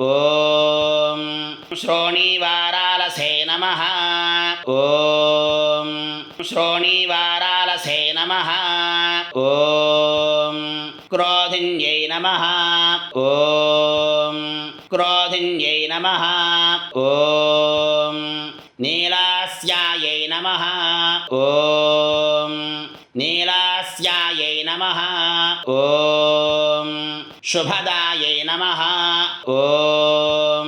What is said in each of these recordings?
ॐ श्रोणीवारालसे नमः। ॐ श्रोणीवारालसे नमः। ॐ क्रोधिन्यै नमः। ॐ क्रोधिन्यै नमः। ॐ नीलास्यायै नमः। ॐ नीलास्यायै नमः। ॐ शुभदायै नमः। ॐ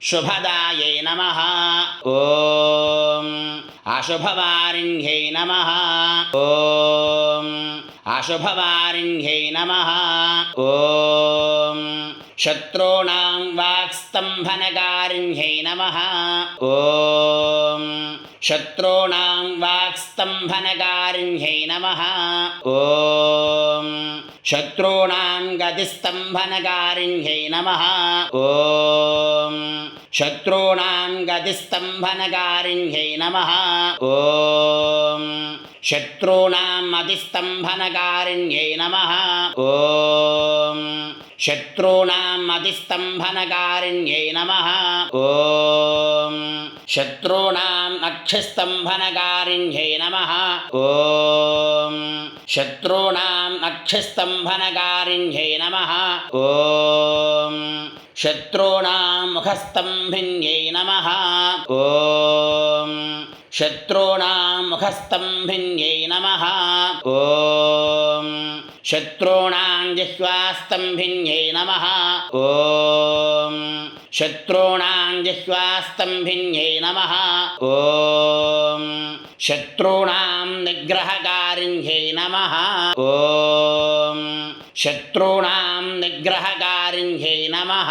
शुभदायै नमः। ॐ अशुभवारिण्यै नमः। ॐ अशुभवारिण्यै नमः। ॐ शत्रूणां वाक्स्तम्भनकारिण्यै नमः। ॐ शत्रूणां वाक्स्तम्भनकारिण्यै नमः। ॐ शत्रूणां गतिस्तम्भनकारिण्यै नमः। ॐ शत्रूणां गतिस्तम्भनकारिण्यै नमः। ॐ शत्रूणाम् अतिस्तम्भनकारिण्यै नमः। ॐ शत्रूणाम् अतिस्तम्भनकारिण्यै नमः। ॐ शत्रूणाम् अक्षिस्तम्भनकारिण्यै नमः। ॐ शत्रूणाम् अक्षिस्तम्भनकारिण्यै नमः। ॐ शत्रूणां मुखस्तम्भिन्यै नमः। ॐ शत्रूणां मुखस्तम्भिन्यै नमः। ॐ शत्रूणां जिह्वास्तम्भिन्यै नमः। ॐ शत्रूणां जिह्वास्तम्भिन्यै नमः। ॐ शत्रूणां निग्रहकारिण्यै नमः। ॐ शत्रूणां निग्रहकारिण्यै नमः।